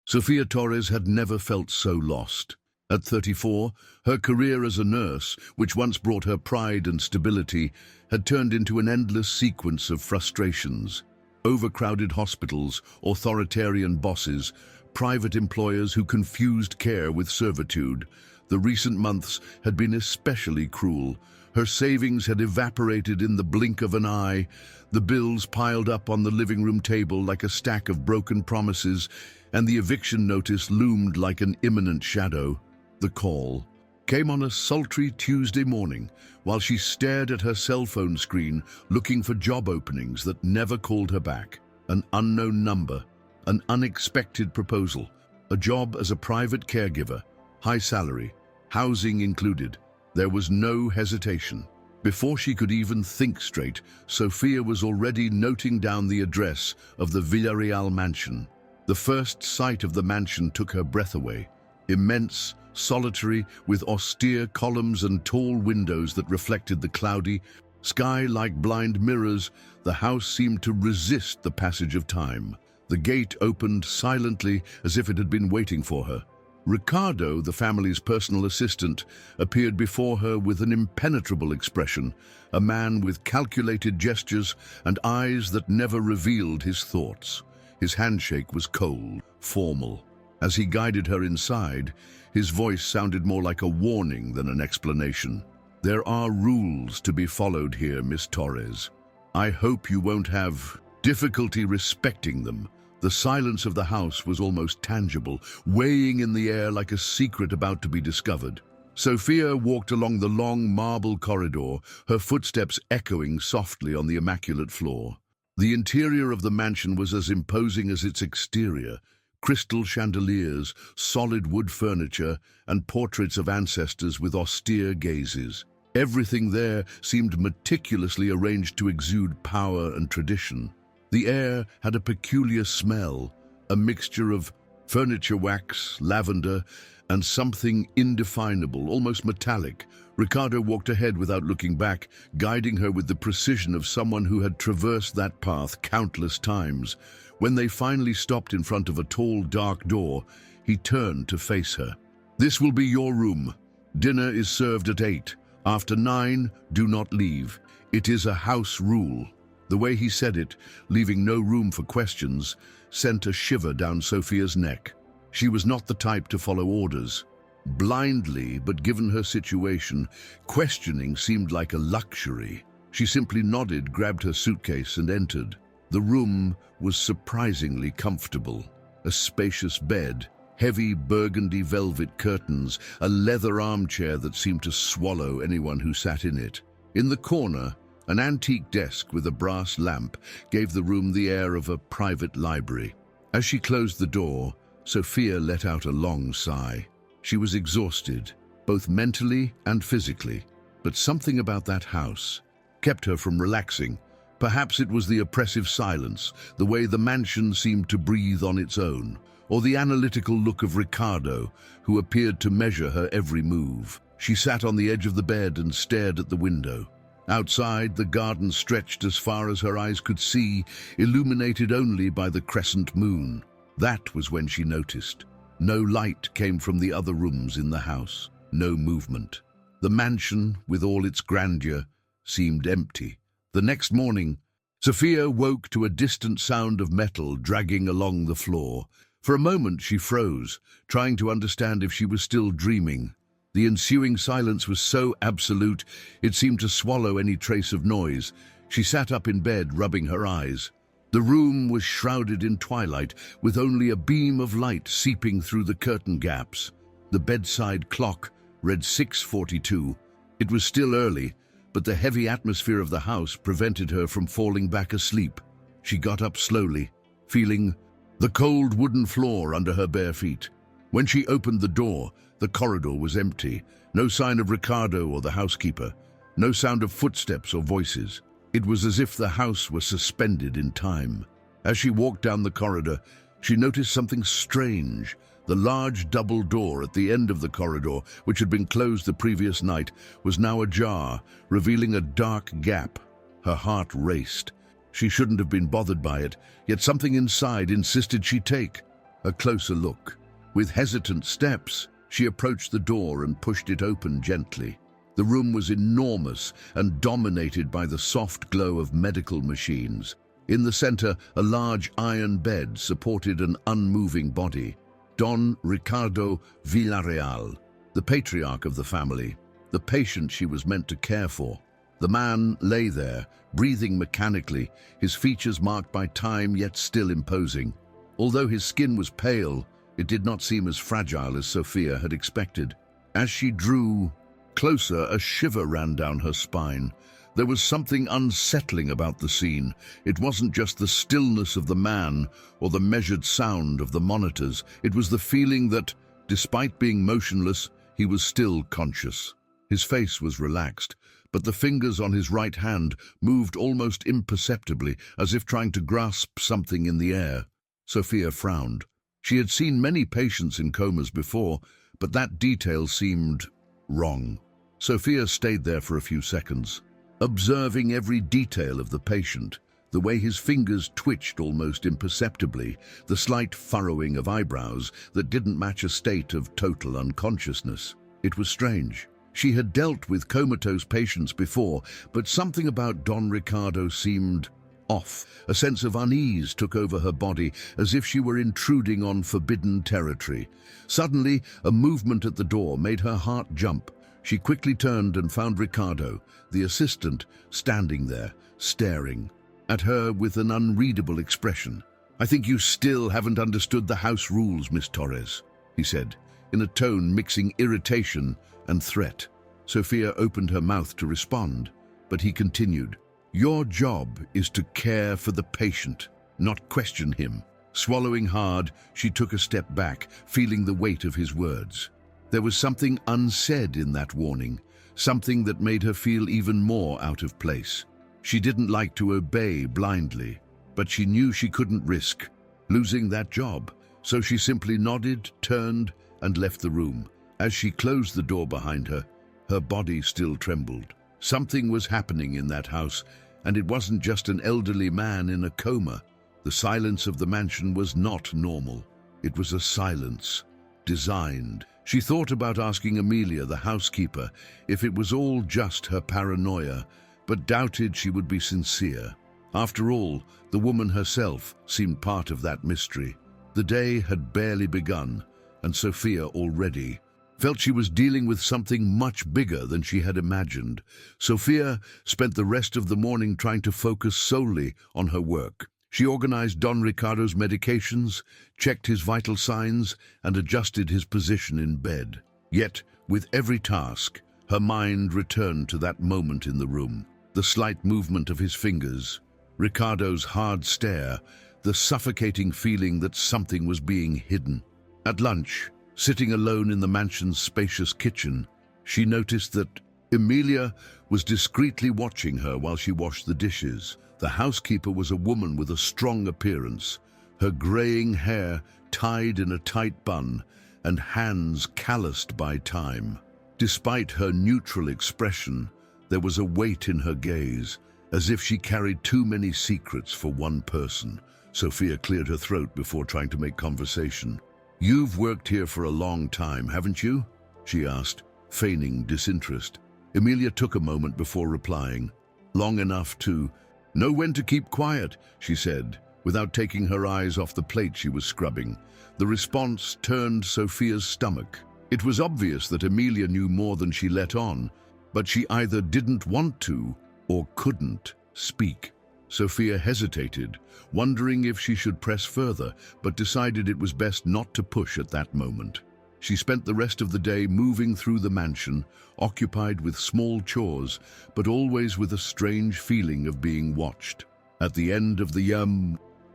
Sofía Torres had never felt so lost. At 34, her career as a nurse, which once brought her pride and stability, had turned into an endless sequence of frustrations. Overcrowded hospitals, authoritarian bosses, private employers who confused care with servitude. The recent months had been especially cruel. Her savings had evaporated in the blink of an eye. The bills piled up on the living room table like a stack of broken promises, and the eviction notice loomed like an imminent shadow. The call came on a sultry Tuesday morning while she stared at her cell phone screen looking for job openings that never called her back. An unknown number, an unexpected proposal, a job as a private caregiver, high salary, housing included. There was no hesitation. Before she could even think straight, Sofía was already noting down the address of the Villarreal mansion. The first sight of the mansion took her breath away. Immense, solitary, with austere columns and tall windows that reflected the cloudy sky like blind mirrors, the house seemed to resist the passage of time. The gate opened silently as if it had been waiting for her. Ricardo, the family's personal assistant, appeared before her with an impenetrable expression, a man with calculated gestures and eyes that never revealed his thoughts. His handshake was cold, formal. As he guided her inside, his voice sounded more like a warning than an explanation. "There are rules to be followed here, Miss Torres. I hope you won't have difficulty respecting them." The silence of the house was almost tangible, weighing in the air like a secret about to be discovered. Sofía walked along the long marble corridor, her footsteps echoing softly on the immaculate floor. The interior of the mansion was as imposing as its exterior. Crystal chandeliers, solid wood furniture, and portraits of ancestors with austere gazes. Everything there seemed meticulously arranged to exude power and tradition. The air had a peculiar smell, a mixture of furniture wax, lavender, and something indefinable, almost metallic. Ricardo walked ahead without looking back, guiding her with the precision of someone who had traversed that path countless times. When they finally stopped in front of a tall, dark door, he turned to face her. "This will be your room. Dinner is served at 8. After 9, do not leave. It is a house rule." The way he said it, leaving no room for questions, sent a shiver down Sofía's neck. She was not the type to follow orders blindly, but given her situation, questioning seemed like a luxury. She simply nodded, grabbed her suitcase, and entered. The room was surprisingly comfortable. A spacious bed, heavy burgundy velvet curtains, a leather armchair that seemed to swallow anyone who sat in it. In the corner, an antique desk with a brass lamp gave the room the air of a private library. As she closed the door, Sofía let out a long sigh. She was exhausted, both mentally and physically, but something about that house kept her from relaxing. Perhaps it was the oppressive silence, the way the mansion seemed to breathe on its own, or the analytical look of Ricardo, who appeared to measure her every move. She sat on the edge of the bed and stared at the window. Outside, the garden stretched as far as her eyes could see, illuminated only by the crescent moon. That was when she noticed. No light came from the other rooms in the house, no movement. The mansion, with all its grandeur, seemed empty. The next morning, Sofía woke to a distant sound of metal dragging along the floor. For a moment she froze, trying to understand if she was still dreaming. The ensuing silence was so absolute, it seemed to swallow any trace of noise. She sat up in bed, rubbing her eyes. The room was shrouded in twilight, with only a beam of light seeping through the curtain gaps. The bedside clock read 6:42. It was still early, but the heavy atmosphere of the house prevented her from falling back asleep. She got up slowly, feeling the cold wooden floor under her bare feet. When she opened the door, the corridor was empty. No sign of Ricardo or the housekeeper. No sound of footsteps or voices. It was as if the house was suspended in time. As she walked down the corridor, she noticed something strange. The large double door at the end of the corridor, which had been closed the previous night, was now ajar, revealing a dark gap. Her heart raced. She shouldn't have been bothered by it, yet something inside insisted she take. A closer look. With hesitant steps, she approached the door and pushed it open gently. The room was enormous and dominated by the soft glow of medical machines. In the center, a large iron bed supported an unmoving body. Don Ricardo Villarreal, the patriarch of the family, the patient she was meant to care for. The man lay there, breathing mechanically, his features marked by time yet still imposing. Although his skin was pale, it did not seem as fragile as Sofía had expected. As she drew closer, a shiver ran down her spine. There was something unsettling about the scene. It wasn't just the stillness of the man or the measured sound of the monitors. It was the feeling that, despite being motionless, he was still conscious. His face was relaxed, but the fingers on his right hand moved almost imperceptibly, as if trying to grasp something in the air. Sofía frowned. She had seen many patients in comas before, but that detail seemed wrong. Sofía stayed there for a few seconds, observing every detail of the patient, the way his fingers twitched almost imperceptibly, the slight furrowing of eyebrows that didn't match a state of total unconsciousness. It was strange. She had dealt with comatose patients before, but something about Don Ricardo seemed off. A sense of unease took over her body, as if she were intruding on forbidden territory. Suddenly, a movement at the door made her heart jump. She quickly turned and found Ricardo, the assistant, standing there, staring at her with an unreadable expression. "I think you still haven't understood the house rules, Miss Torres," he said, in a tone mixing irritation and threat. Sofía opened her mouth to respond, but he continued, "Your job is to care for the patient, not question him." Swallowing hard, she took a step back, feeling the weight of his words. There was something unsaid in that warning, something that made her feel even more out of place. She didn't like to obey blindly, but she knew she couldn't risk losing that job, so she simply nodded, turned, and left the room. As she closed the door behind her, her body still trembled. Something was happening in that house, and it wasn't just an elderly man in a coma. The silence of the mansion was not normal. It was a silence designed. She thought about asking Emilia, the housekeeper, if it was all just her paranoia, but doubted she would be sincere. After all, the woman herself seemed part of that mystery. The day had barely begun, and Sofía already felt she was dealing with something much bigger than she had imagined. Sofía spent the rest of the morning trying to focus solely on her work. She organized Don Ricardo's medications, checked his vital signs, and adjusted his position in bed. Yet, with every task, her mind returned to that moment in the room. The slight movement of his fingers, Ricardo's hard stare, the suffocating feeling that something was being hidden. At lunch, sitting alone in the mansion's spacious kitchen, she noticed that Emilia was discreetly watching her while she washed the dishes. The housekeeper was a woman with a strong appearance, her graying hair tied in a tight bun and hands calloused by time. Despite her neutral expression, there was a weight in her gaze, as if she carried too many secrets for one person. Sofía cleared her throat before trying to make conversation. "You've worked here for a long time, haven't you?" she asked, feigning disinterest. Emilia took a moment before replying. "Long enough to know when to keep quiet," she said, without taking her eyes off the plate she was scrubbing. The response turned Sofía's stomach. It was obvious that Emilia knew more than she let on, but she either didn't want to or couldn't speak. Sofía hesitated, wondering if she should press further, but decided it was best not to push at that moment. She spent the rest of the day moving through the mansion, occupied with small chores, but always with a strange feeling of being watched. At the end of the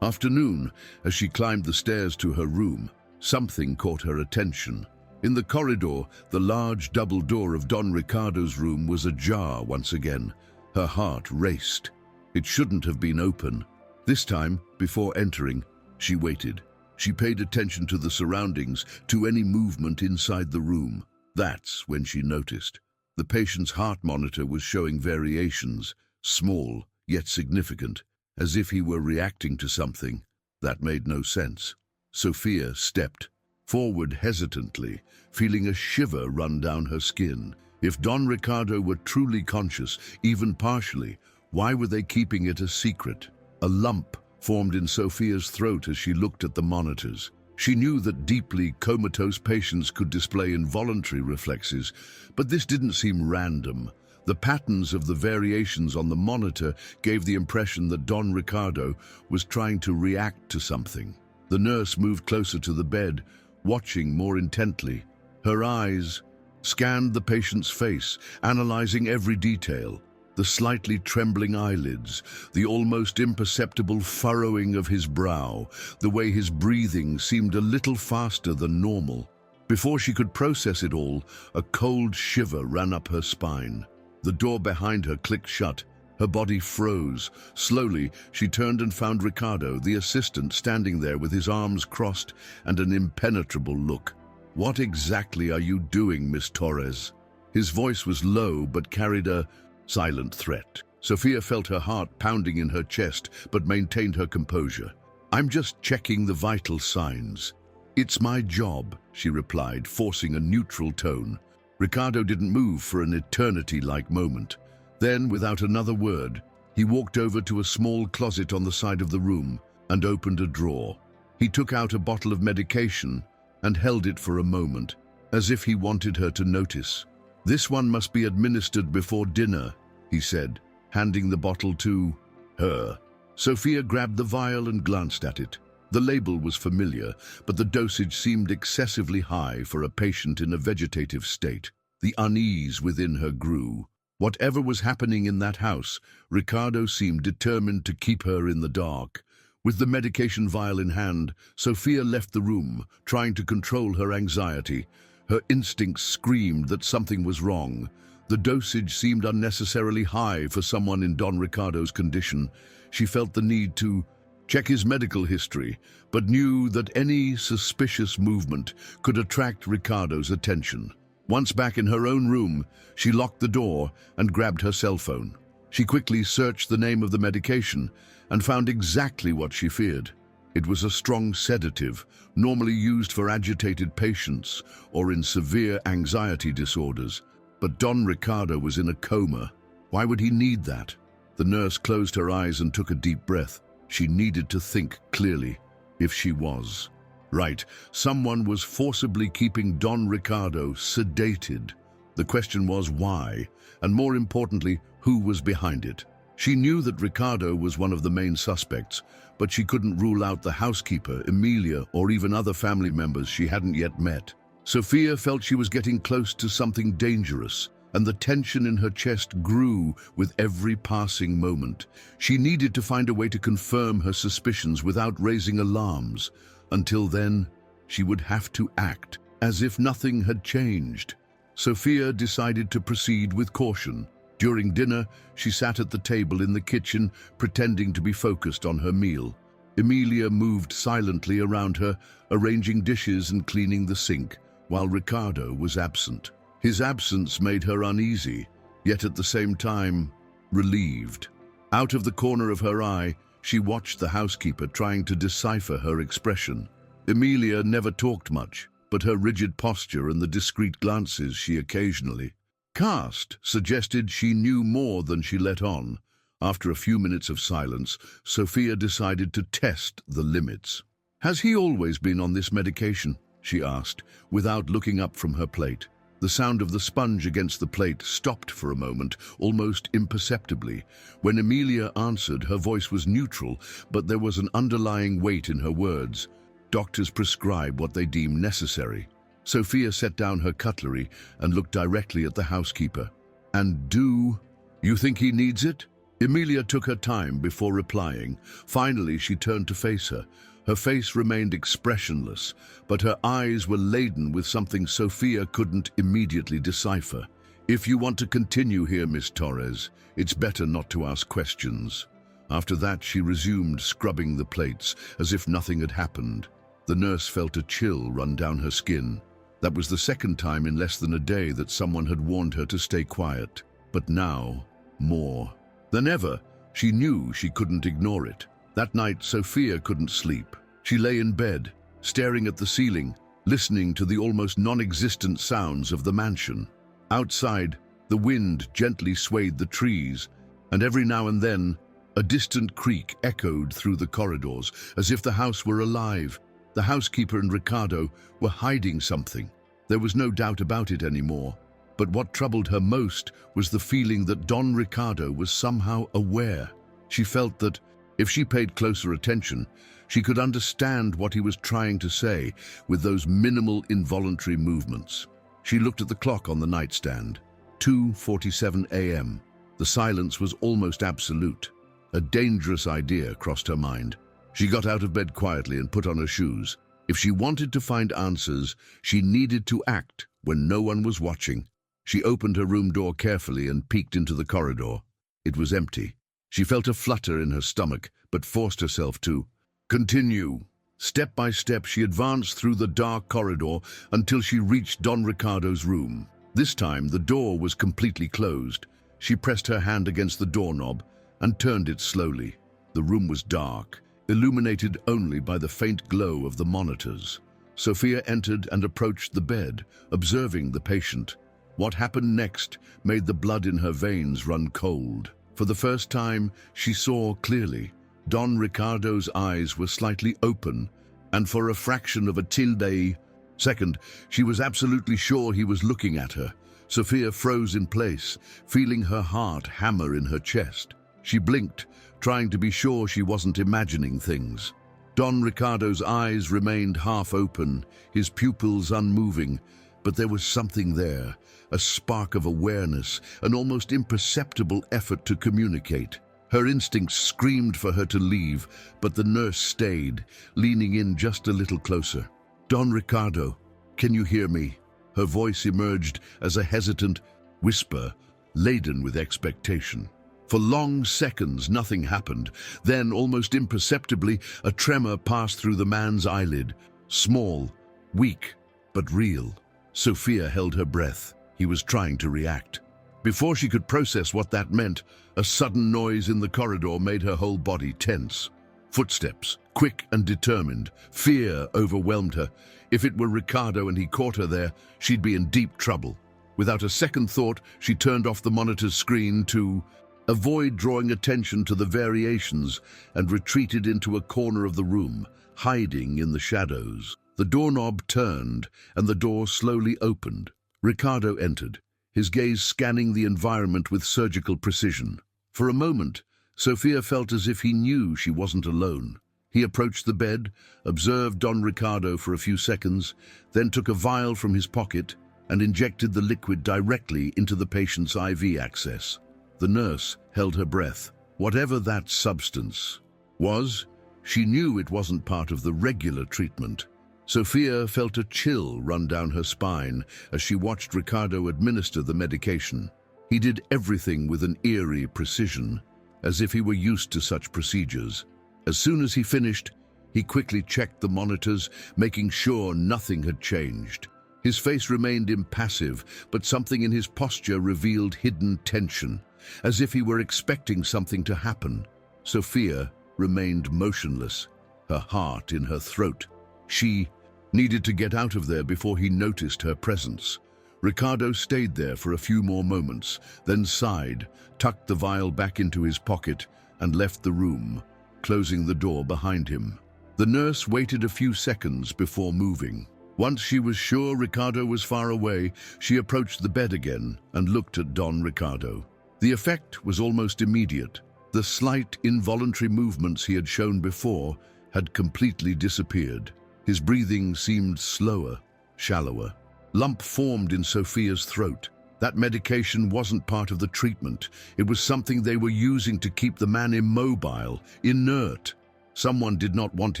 afternoon, as she climbed the stairs to her room, something caught her attention. In the corridor, the large double door of Don Ricardo's room was ajar once again. Her heart raced. It shouldn't have been open. This time, before entering, she waited. She paid attention to the surroundings, to any movement inside the room. That's when she noticed. The patient's heart monitor was showing variations, small yet significant, as if he were reacting to something. That made no sense. Sofía stepped forward hesitantly, feeling a shiver run down her skin. If Don Ricardo were truly conscious, even partially, why were they keeping it a secret? A lump formed in Sofía's throat as she looked at the monitors. She knew that deeply comatose patients could display involuntary reflexes, but this didn't seem random. The patterns of the variations on the monitor gave the impression that Don Ricardo was trying to react to something. The nurse moved closer to the bed, watching more intently. Her eyes scanned the patient's face, analyzing every detail. The slightly trembling eyelids, the almost imperceptible furrowing of his brow, the way his breathing seemed a little faster than normal. Before she could process it all, a cold shiver ran up her spine. The door behind her clicked shut. Her body froze. Slowly, she turned and found Ricardo, the assistant, standing there with his arms crossed and an impenetrable look. "What exactly are you doing, Miss Torres?" His voice was low but carried a silent threat. Sofía felt her heart pounding in her chest but maintained her composure. "I'm just checking the vital signs." "It's my job," she replied, forcing a neutral tone. Ricardo didn't move for an eternity-like moment. Then, without another word, he walked over to a small closet on the side of the room and opened a drawer. He took out a bottle of medication and held it for a moment, as if he wanted her to notice. "This one must be administered before dinner," he said, handing the bottle to her. Sofía grabbed the vial and glanced at it. The label was familiar, but the dosage seemed excessively high for a patient in a vegetative state. The unease within her grew. Whatever was happening in that house, Ricardo seemed determined to keep her in the dark. With the medication vial in hand, Sofía left the room, trying to control her anxiety. Her instincts screamed that something was wrong. The dosage seemed unnecessarily high for someone in Don Ricardo's condition. She felt the need to check his medical history, but knew that any suspicious movement could attract Ricardo's attention. Once back in her own room, she locked the door and grabbed her cell phone. She quickly searched the name of the medication and found exactly what she feared. It was a strong sedative, normally used for agitated patients or in severe anxiety disorders. But Don Ricardo was in a coma. Why would he need that? The nurse closed her eyes and took a deep breath. She needed to think clearly, if she was. Right, someone was forcibly keeping Don Ricardo sedated. The question was why, and more importantly, who was behind it. She knew that Ricardo was one of the main suspects, but she couldn't rule out the housekeeper, Emilia, or even other family members she hadn't yet met. Sofía felt she was getting close to something dangerous, and the tension in her chest grew with every passing moment. She needed to find a way to confirm her suspicions without raising alarms. Until then, she would have to act as if nothing had changed. Sofía decided to proceed with caution. During dinner, she sat at the table in the kitchen, pretending to be focused on her meal. Emilia moved silently around her, arranging dishes and cleaning the sink, while Ricardo was absent. His absence made her uneasy, yet at the same time, relieved. Out of the corner of her eye, she watched the housekeeper trying to decipher her expression. Emilia never talked much, but her rigid posture and the discreet glances she occasionally cast suggested she knew more than she let on. After a few minutes of silence, Sofía decided to test the limits. "Has he always been on this medication?" she asked, without looking up from her plate. The sound of the sponge against the plate stopped for a moment, almost imperceptibly. When Emilia answered, her voice was neutral, but there was an underlying weight in her words. "Doctors prescribe what they deem necessary." Sofía set down her cutlery and looked directly at the housekeeper. "And do you think he needs it?" Emilia took her time before replying. Finally, she turned to face her. Her face remained expressionless, but her eyes were laden with something Sofía couldn't immediately decipher. "If you want to continue here, Miss Torres, it's better not to ask questions." After that, she resumed scrubbing the plates, as if nothing had happened. The nurse felt a chill run down her skin. That was the second time in less than a day that someone had warned her to stay quiet. But now, more than ever, she knew she couldn't ignore it. That night, Sofía couldn't sleep. She lay in bed, staring at the ceiling, listening to the almost non-existent sounds of the mansion. Outside, the wind gently swayed the trees, and every now and then, a distant creak echoed through the corridors, as if the house were alive. The housekeeper and Ricardo were hiding something. There was no doubt about it anymore. But what troubled her most was the feeling that Don Ricardo was somehow aware. She felt that, if she paid closer attention, she could understand what he was trying to say with those minimal involuntary movements. She looked at the clock on the nightstand. 2:47 a.m. The silence was almost absolute. A dangerous idea crossed her mind. She got out of bed quietly and put on her shoes. If she wanted to find answers, she needed to act when no one was watching. She opened her room door carefully and peeked into the corridor. It was empty. She felt a flutter in her stomach, but forced herself to continue. Step by step, she advanced through the dark corridor until she reached Don Ricardo's room. This time, the door was completely closed. She pressed her hand against the doorknob and turned it slowly. The room was dark, illuminated only by the faint glow of the monitors. Sofía entered and approached the bed, observing the patient. What happened next made the blood in her veins run cold. For the first time, she saw clearly. Don Ricardo's eyes were slightly open, and for a fraction of a second, she was absolutely sure he was looking at her. Sofía froze in place, feeling her heart hammer in her chest. She blinked, trying to be sure she wasn't imagining things. Don Ricardo's eyes remained half open, his pupils unmoving, but there was something there, a spark of awareness, an almost imperceptible effort to communicate. Her instincts screamed for her to leave, but the nurse stayed, leaning in just a little closer. "Don Ricardo, can you hear me?" Her voice emerged as a hesitant whisper, laden with expectation. For long seconds, nothing happened. Then, almost imperceptibly, a tremor passed through the man's eyelid. Small, weak, but real. Sofía held her breath. He was trying to react. Before she could process what that meant, a sudden noise in the corridor made her whole body tense. Footsteps, quick and determined. Fear overwhelmed her. If it were Ricardo and he caught her there, she'd be in deep trouble. Without a second thought, she turned off the monitor's screen to avoid drawing attention to the variations and retreated into a corner of the room, hiding in the shadows. The doorknob turned and the door slowly opened. Ricardo entered, his gaze scanning the environment with surgical precision. For a moment, Sofía felt as if he knew she wasn't alone. He approached the bed, observed Don Ricardo for a few seconds, then took a vial from his pocket and injected the liquid directly into the patient's IV access. The nurse held her breath. Whatever that substance was, she knew it wasn't part of the regular treatment. Sofía felt a chill run down her spine as she watched Ricardo administer the medication. He did everything with an eerie precision, as if he were used to such procedures. As soon as he finished, he quickly checked the monitors, making sure nothing had changed. His face remained impassive, but something in his posture revealed hidden tension, as if he were expecting something to happen. Sofía remained motionless, her heart in her throat. She needed to get out of there before he noticed her presence. Ricardo stayed there for a few more moments, then sighed, tucked the vial back into his pocket, and left the room, closing the door behind him. The nurse waited a few seconds before moving. Once she was sure Ricardo was far away, she approached the bed again and looked at Don Ricardo. The effect was almost immediate. The slight, involuntary movements he had shown before had completely disappeared. His breathing seemed slower, shallower. Lump formed in Sofía's throat. That medication wasn't part of the treatment. It was something they were using to keep the man immobile, inert. Someone did not want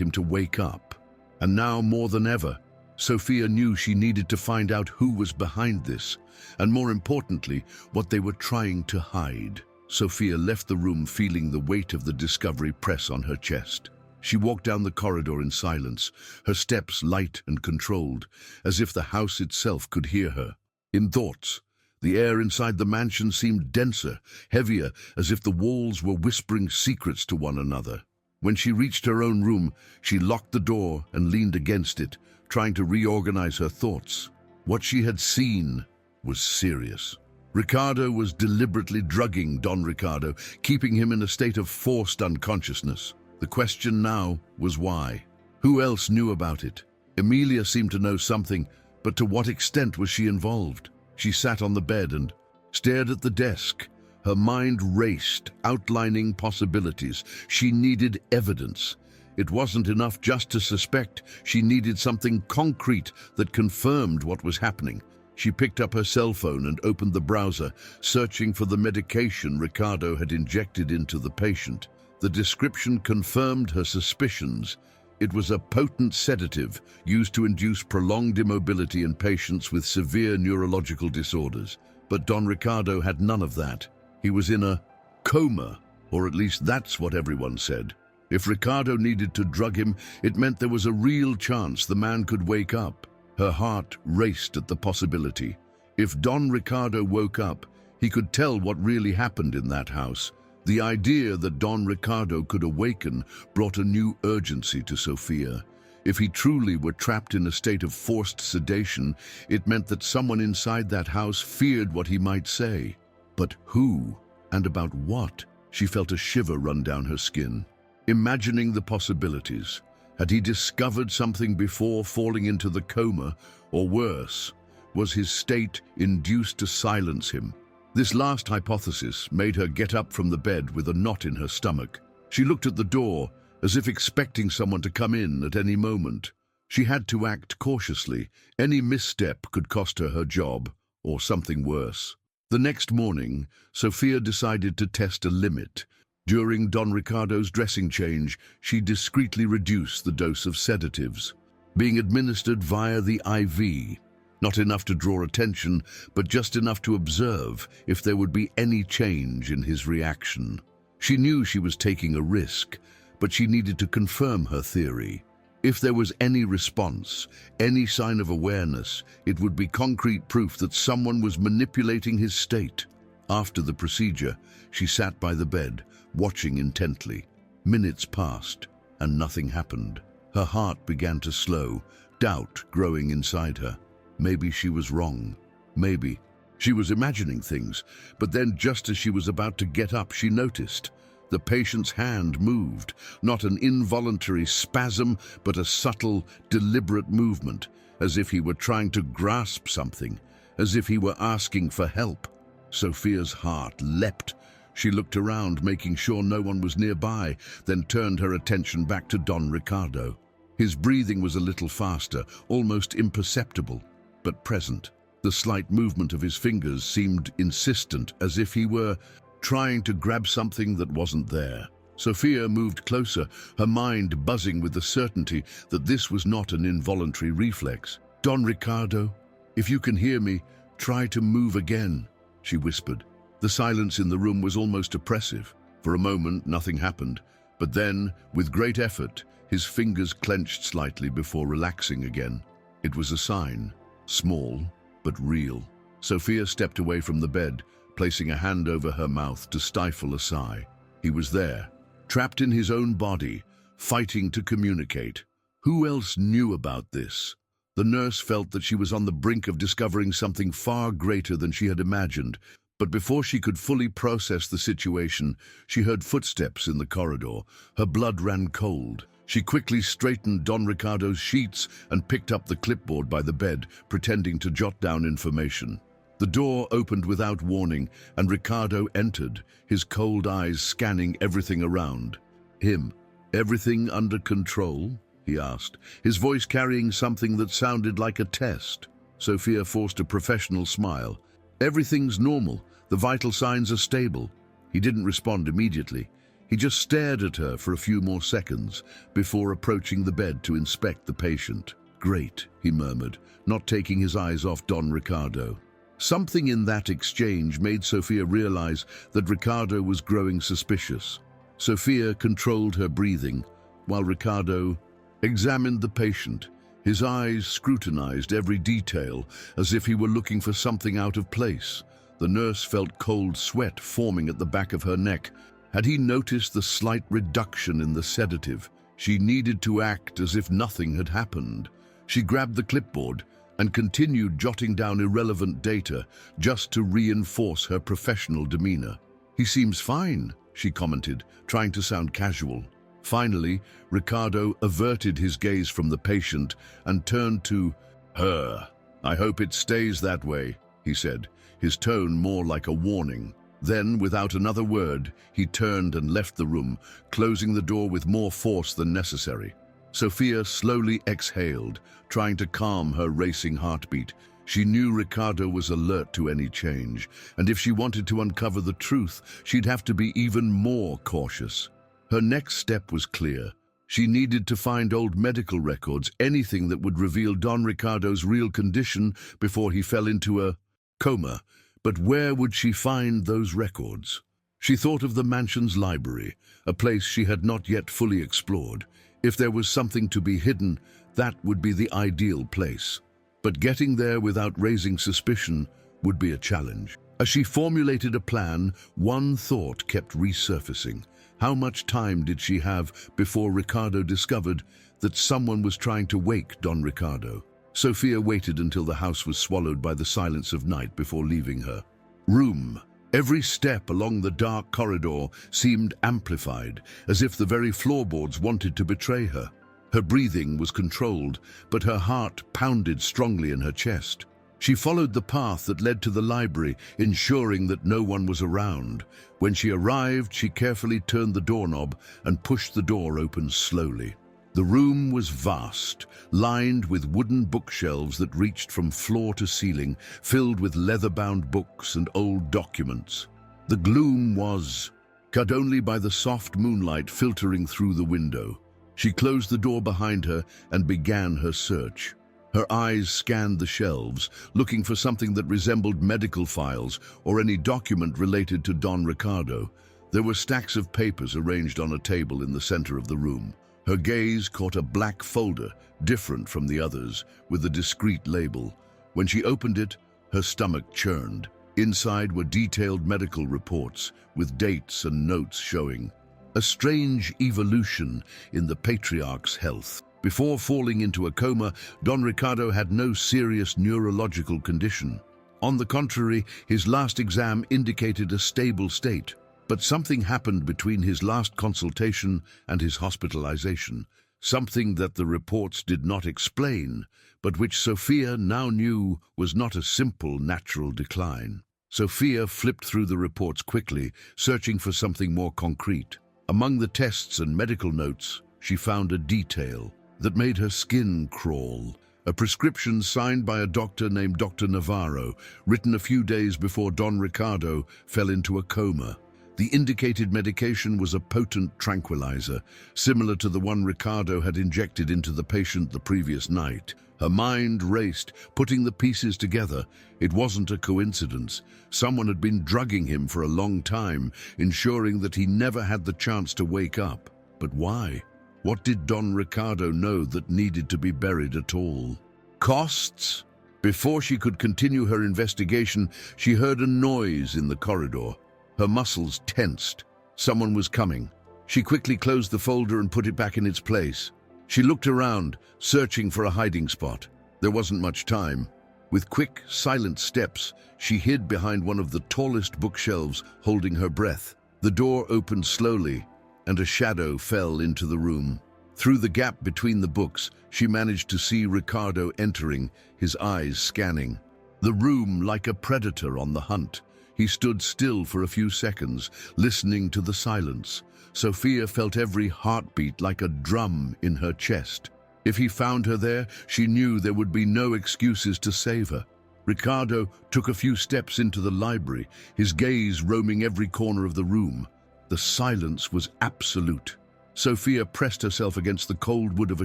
him to wake up. And now, more than ever, Sofía knew she needed to find out who was behind this, and more importantly, what they were trying to hide. Sofía left the room feeling the weight of the discovery press on her chest. She walked down the corridor in silence, her steps light and controlled, as if the house itself could hear her. In thoughts, the air inside the mansion seemed denser, heavier, as if the walls were whispering secrets to one another. When she reached her own room, she locked the door and leaned against it, trying to reorganize her thoughts. What she had seen was serious. Ricardo was deliberately drugging Don Ricardo, keeping him in a state of forced unconsciousness. The question now was why. Who else knew about it? Emilia seemed to know something, but to what extent was she involved? She sat on the bed and stared at the desk. Her mind raced, outlining possibilities. She needed evidence. It wasn't enough just to suspect. She needed something concrete that confirmed what was happening. She picked up her cell phone and opened the browser, searching for the medication Ricardo had injected into the patient. The description confirmed her suspicions. It was a potent sedative used to induce prolonged immobility in patients with severe neurological disorders. But Don Ricardo had none of that. He was in a coma, or at least that's what everyone said. If Ricardo needed to drug him, it meant there was a real chance the man could wake up. Her heart raced at the possibility. If Don Ricardo woke up, he could tell what really happened in that house. The idea that Don Ricardo could awaken brought a new urgency to Sofía. If he truly were trapped in a state of forced sedation, it meant that someone inside that house feared what he might say. But who, and about what? She felt a shiver run down her skin. Imagining the possibilities. Had he discovered something before falling into the coma, or worse, was his state induced to silence him? This last hypothesis made her get up from the bed with a knot in her stomach. She looked at the door, as if expecting someone to come in at any moment. She had to act cautiously. Any misstep could cost her her job, or something worse. The next morning, Sofía decided to test a limit. During Don Ricardo's dressing change, she discreetly reduced the dose of sedatives, being administered via the IV. Not enough to draw attention, but just enough to observe if there would be any change in his reaction. She knew she was taking a risk, but she needed to confirm her theory. If there was any response, any sign of awareness, it would be concrete proof that someone was manipulating his state. After the procedure, she sat by the bed, watching intently. Minutes passed, and nothing happened. Her heart began to slow, doubt growing inside her. Maybe she was wrong. Maybe. She was imagining things, but then just as she was about to get up, she noticed. The patient's hand moved, not an involuntary spasm, but a subtle, deliberate movement, as if he were trying to grasp something, as if he were asking for help. Sofía's heart leapt. She looked around, making sure no one was nearby, then turned her attention back to Don Ricardo. His breathing was a little faster, almost imperceptible, but present. The slight movement of his fingers seemed insistent, as if he were trying to grab something that wasn't there. Sofía moved closer, her mind buzzing with the certainty that this was not an involuntary reflex. "Don Ricardo, if you can hear me, try to move again," she whispered. The silence in the room was almost oppressive. For a moment, nothing happened, but then, with great effort, his fingers clenched slightly before relaxing again. It was a sign, small but real. Sofía stepped away from the bed, placing a hand over her mouth to stifle a sigh. He was there, trapped in his own body, fighting to communicate. Who else knew about this? The nurse felt that she was on the brink of discovering something far greater than she had imagined, but before she could fully process the situation, she heard footsteps in the corridor. Her blood ran cold. She quickly straightened Don Ricardo's sheets and picked up the clipboard by the bed, pretending to jot down information. The door opened without warning, and Ricardo entered, his cold eyes scanning everything around. "Him, everything under control?" he asked, his voice carrying something that sounded like a test. Sofía forced a professional smile. "Everything's normal. The vital signs are stable." He didn't respond immediately. He just stared at her for a few more seconds before approaching the bed to inspect the patient. "Great," he murmured, not taking his eyes off Don Ricardo. Something in that exchange made Sofía realize that Ricardo was growing suspicious. Sofía controlled her breathing, while Ricardo examined the patient. His eyes scrutinized every detail, as if he were looking for something out of place. The nurse felt cold sweat forming at the back of her neck, Had he noticed the slight reduction in the sedative? She needed to act as if nothing had happened. She grabbed the clipboard and continued jotting down irrelevant data just to reinforce her professional demeanor. "He seems fine," she commented, trying to sound casual. Finally, Ricardo averted his gaze from the patient and turned to her. "I hope it stays that way," he said, his tone more like a warning. Then, without another word, he turned and left the room, closing the door with more force than necessary. Sofía slowly exhaled, trying to calm her racing heartbeat. She knew Ricardo was alert to any change, and if she wanted to uncover the truth, she'd have to be even more cautious. Her next step was clear. She needed to find old medical records, anything that would reveal Don Ricardo's real condition before he fell into a coma. But where would she find those records? She thought of the mansion's library, a place she had not yet fully explored. If there was something to be hidden, that would be the ideal place. But getting there without raising suspicion would be a challenge. As she formulated a plan, one thought kept resurfacing. How much time did she have before Ricardo discovered that someone was trying to wake Don Ricardo? Sofía waited until the house was swallowed by the silence of night before leaving her room. Every step along the dark corridor seemed amplified, as if the very floorboards wanted to betray her. Her breathing was controlled, but her heart pounded strongly in her chest. She followed the path that led to the library, ensuring that no one was around. When she arrived, she carefully turned the doorknob and pushed the door open slowly. The room was vast, lined with wooden bookshelves that reached from floor to ceiling, filled with leather-bound books and old documents. The gloom was cut only by the soft moonlight filtering through the window. She closed the door behind her and began her search. Her eyes scanned the shelves, looking for something that resembled medical files or any document related to Don Ricardo. There were stacks of papers arranged on a table in the center of the room. Her gaze caught a black folder, different from the others, with a discreet label. When she opened it, her stomach churned. Inside were detailed medical reports, with dates and notes showing a strange evolution in the patriarch's health. Before falling into a coma, Don Ricardo had no serious neurological condition. On the contrary, his last exam indicated a stable state. But something happened between his last consultation and his hospitalization, something that the reports did not explain, but which Sofía now knew was not a simple natural decline. Sofía flipped through the reports quickly, searching for something more concrete. Among the tests and medical notes, she found a detail that made her skin crawl. A prescription signed by a doctor named Dr. Navarro, written a few days before Don Ricardo fell into a coma. The indicated medication was a potent tranquilizer, similar to the one Ricardo had injected into the patient the previous night. Her mind raced, putting the pieces together. It wasn't a coincidence. Someone had been drugging him for a long time, ensuring that he never had the chance to wake up. But why? What did Don Ricardo know that needed to be buried at all? Costs? Before she could continue her investigation, she heard a noise in the corridor. Her muscles tensed. Someone was coming. She quickly closed the folder and put it back in its place. She looked around, searching for a hiding spot. There wasn't much time. With quick, silent steps, she hid behind one of the tallest bookshelves, holding her breath. The door opened slowly, and a shadow fell into the room. Through the gap between the books, she managed to see Ricardo entering, his eyes scanning the room like a predator on the hunt. He stood still for a few seconds, listening to the silence. Sofía felt every heartbeat like a drum in her chest. If he found her there, she knew there would be no excuses to save her. Ricardo took a few steps into the library, his gaze roaming every corner of the room. The silence was absolute. Sofía pressed herself against the cold wood of a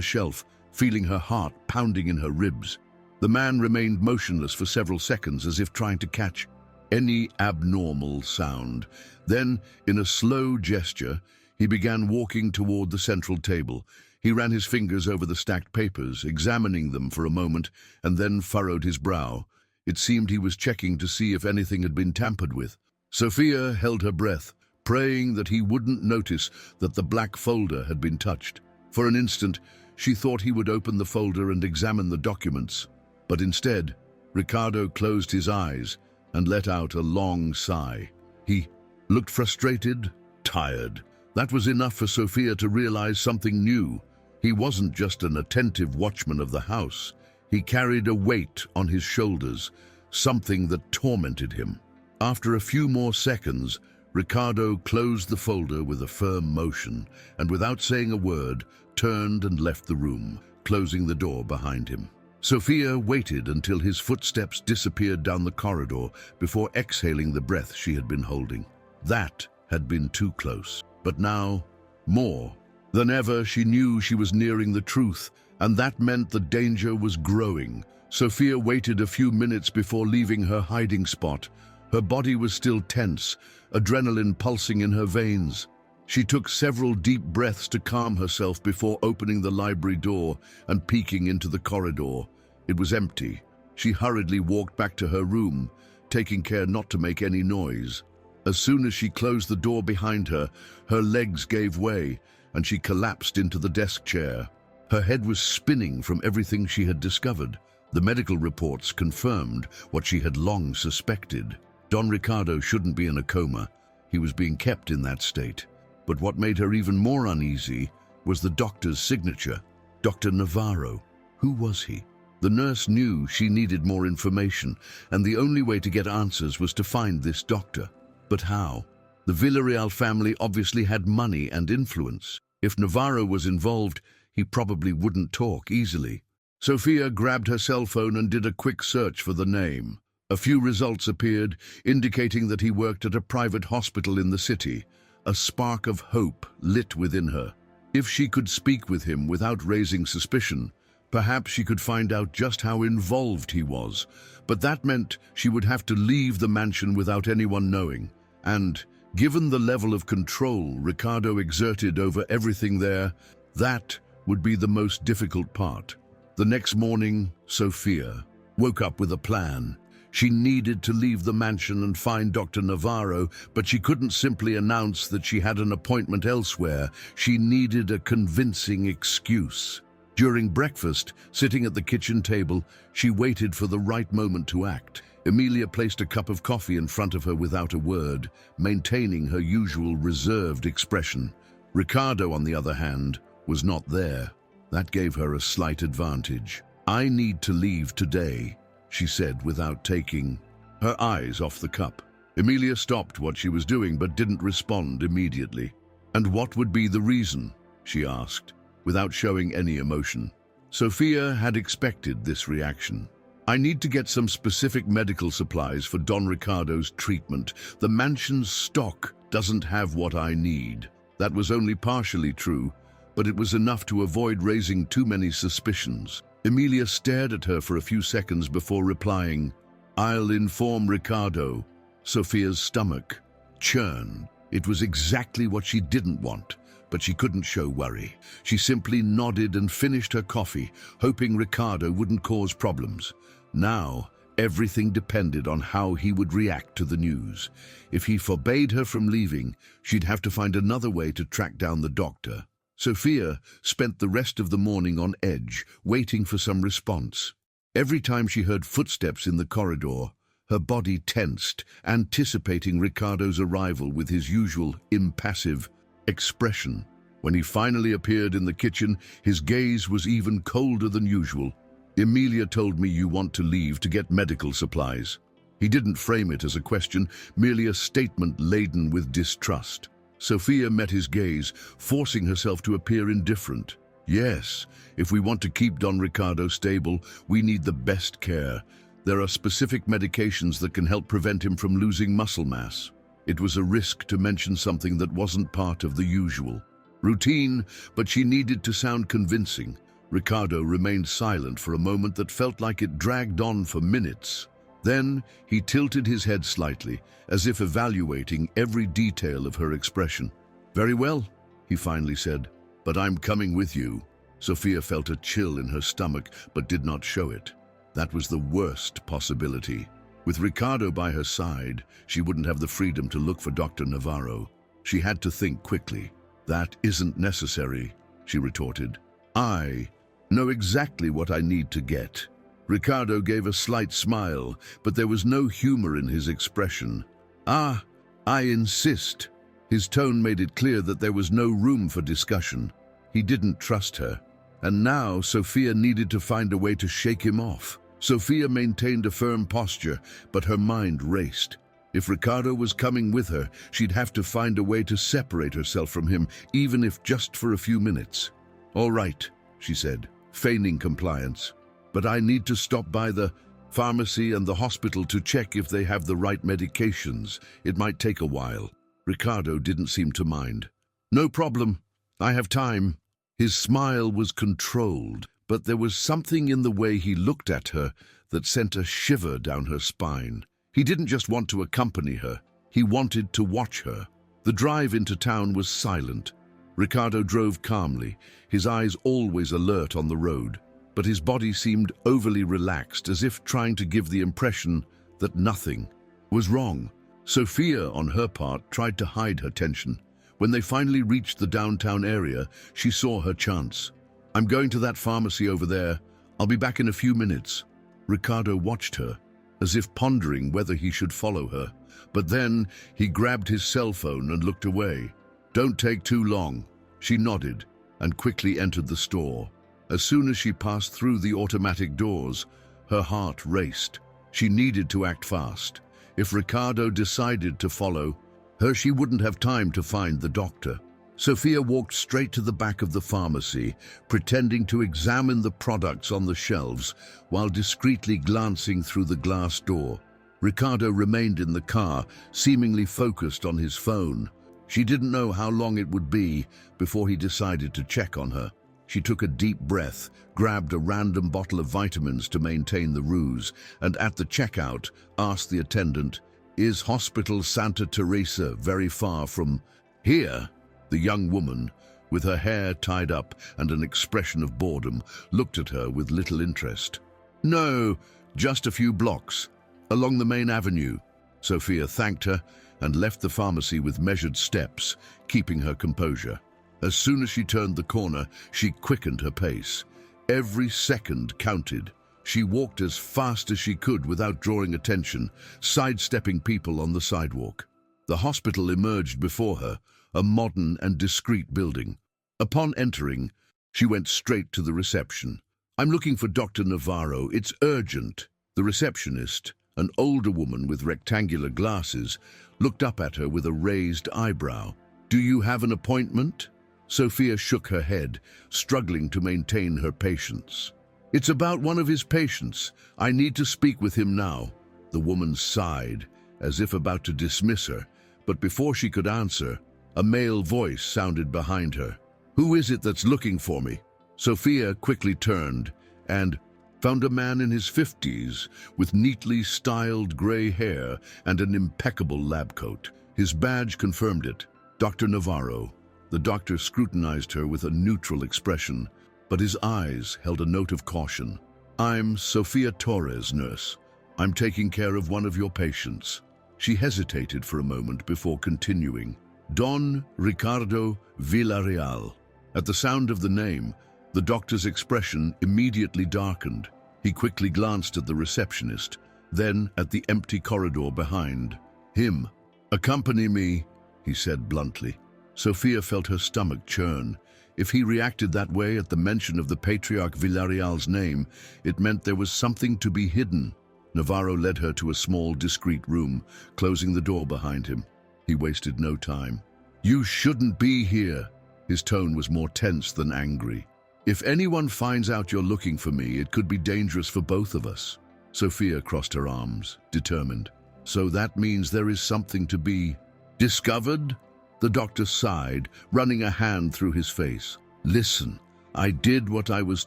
shelf, feeling her heart pounding in her ribs. The man remained motionless for several seconds, as if trying to catch any abnormal sound. Then, in a slow gesture, he began walking toward the central table. He ran his fingers over the stacked papers, examining them for a moment, and then furrowed his brow. It seemed he was checking to see if anything had been tampered with. Sofía held her breath, praying that he wouldn't notice that the black folder had been touched. For an instant, she thought he would open the folder and examine the documents, but instead, Ricardo closed his eyes and let out a long sigh. He looked frustrated, tired. That was enough for Sofía to realize something new. He wasn't just an attentive watchman of the house. He carried a weight on his shoulders, something that tormented him. After a few more seconds, Ricardo closed the folder with a firm motion and, without saying a word, turned and left the room, closing the door behind him. Sofía waited until his footsteps disappeared down the corridor before exhaling the breath she had been holding. That had been too close. But now, more than ever, she knew she was nearing the truth, and that meant the danger was growing. Sofía waited a few minutes before leaving her hiding spot. Her body was still tense, adrenaline pulsing in her veins. She took several deep breaths to calm herself before opening the library door and peeking into the corridor. It was empty. She hurriedly walked back to her room, taking care not to make any noise. As soon as she closed the door behind her, her legs gave way, and she collapsed into the desk chair. Her head was spinning from everything she had discovered. The medical reports confirmed what she had long suspected. Don Ricardo shouldn't be in a coma. He was being kept in that state. But what made her even more uneasy was the doctor's signature. Dr. Navarro. Who was he? The nurse knew she needed more information, and the only way to get answers was to find this doctor. But how? The Villarreal family obviously had money and influence. If Navarro was involved, he probably wouldn't talk easily. Sofía grabbed her cell phone and did a quick search for the name. A few results appeared, indicating that he worked at a private hospital in the city. A spark of hope lit within her. If she could speak with him without raising suspicion, perhaps she could find out just how involved he was. But that meant she would have to leave the mansion without anyone knowing. And, given the level of control Ricardo exerted over everything there, that would be the most difficult part. The next morning, Sofía woke up with a plan. She needed to leave the mansion and find Dr. Navarro, but she couldn't simply announce that she had an appointment elsewhere. She needed a convincing excuse. During breakfast, sitting at the kitchen table, she waited for the right moment to act. Emilia placed a cup of coffee in front of her without a word, maintaining her usual reserved expression. Ricardo, on the other hand, was not there. That gave her a slight advantage. "I need to leave today," she said without taking her eyes off the cup. Emilia stopped what she was doing but didn't respond immediately. "And what would be the reason?" she asked, without showing any emotion. Sofía had expected this reaction. "I need to get some specific medical supplies for Don Ricardo's treatment. The mansion's stock doesn't have what I need." That was only partially true, but it was enough to avoid raising too many suspicions. Emilia stared at her for a few seconds before replying, "I'll inform Ricardo." Sofía's stomach churned. It was exactly what she didn't want, but she couldn't show worry. She simply nodded and finished her coffee, hoping Ricardo wouldn't cause problems. Now, everything depended on how he would react to the news. If he forbade her from leaving, she'd have to find another way to track down the doctor. Sofía spent the rest of the morning on edge, waiting for some response. Every time she heard footsteps in the corridor, her body tensed, anticipating Ricardo's arrival with his usual impassive expression. When he finally appeared in the kitchen, his gaze was even colder than usual. "Emilia told me you want to leave to get medical supplies." He didn't frame it as a question, merely a statement laden with distrust. Sofía met his gaze, forcing herself to appear indifferent. "Yes, if we want to keep Don Ricardo stable, we need the best care. There are specific medications that can help prevent him from losing muscle mass." It was a risk to mention something that wasn't part of the usual routine, but she needed to sound convincing. Ricardo remained silent for a moment that felt like it dragged on for minutes. Then he tilted his head slightly, as if evaluating every detail of her expression. "Very well," he finally said, "but I'm coming with you." Sofía felt a chill in her stomach, but did not show it. That was the worst possibility. With Ricardo by her side, she wouldn't have the freedom to look for Dr. Navarro. She had to think quickly. "That isn't necessary," she retorted. "I know exactly what I need to get." Ricardo gave a slight smile, but there was no humor in his expression. "Ah, I insist." His tone made it clear that there was no room for discussion. He didn't trust her. And now Sofía needed to find a way to shake him off. Sofía maintained a firm posture, but her mind raced. If Ricardo was coming with her, she'd have to find a way to separate herself from him, even if just for a few minutes. "All right," she said, feigning compliance. "But I need to stop by the pharmacy and the hospital to check if they have the right medications. It might take a while." Ricardo didn't seem to mind. "No problem. I have time." His smile was controlled, but there was something in the way he looked at her that sent a shiver down her spine. He didn't just want to accompany her, he wanted to watch her. The drive into town was silent. Ricardo drove calmly, his eyes always alert on the road, but his body seemed overly relaxed, as if trying to give the impression that nothing was wrong. Sofía, on her part, tried to hide her tension. When they finally reached the downtown area, she saw her chance. "I'm going to that pharmacy over there. I'll be back in a few minutes." Ricardo watched her, as if pondering whether he should follow her. But then he grabbed his cell phone and looked away. "Don't take too long." She nodded and quickly entered the store. As soon as she passed through the automatic doors, her heart raced. She needed to act fast. If Ricardo decided to follow her, she wouldn't have time to find the doctor. Sofía walked straight to the back of the pharmacy, pretending to examine the products on the shelves while discreetly glancing through the glass door. Ricardo remained in the car, seemingly focused on his phone. She didn't know how long it would be before he decided to check on her. She took a deep breath, grabbed a random bottle of vitamins to maintain the ruse, and at the checkout asked the attendant, "Is Hospital Santa Teresa very far from here?" The young woman, with her hair tied up and an expression of boredom, looked at her with little interest. "No, just a few blocks, along the main avenue." Sofía thanked her and left the pharmacy with measured steps, keeping her composure. As soon as she turned the corner, she quickened her pace. Every second counted. She walked as fast as she could without drawing attention, sidestepping people on the sidewalk. The hospital emerged before her, a modern and discreet building. Upon entering, she went straight to the reception. "I'm looking for Dr. Navarro. It's urgent." The receptionist, an older woman with rectangular glasses, looked up at her with a raised eyebrow. "Do you have an appointment?" Sofía shook her head, struggling to maintain her patience. "It's about one of his patients. I need to speak with him now." The woman sighed, as if about to dismiss her, but before she could answer, a male voice sounded behind her. "Who is it that's looking for me?" Sofía quickly turned and found a man in his 50s with neatly styled gray hair and an impeccable lab coat. His badge confirmed it. "Dr. Navarro." The doctor scrutinized her with a neutral expression, but his eyes held a note of caution. "I'm Sofía Torres, nurse. I'm taking care of one of your patients." She hesitated for a moment before continuing. "Don Ricardo Villarreal." At the sound of the name, the doctor's expression immediately darkened. He quickly glanced at the receptionist, then at the empty corridor behind. "Him. Accompany me," he said bluntly. Sofía felt her stomach churn. If he reacted that way at the mention of the patriarch Villarreal's name, it meant there was something to be hidden. Navarro led her to a small, discreet room, closing the door behind him. He wasted no time. "You shouldn't be here." His tone was more tense than angry. "If anyone finds out you're looking for me, it could be dangerous for both of us." Sofía crossed her arms, determined. "So that means there is something to be discovered?" The doctor sighed, running a hand through his face. "Listen, I did what I was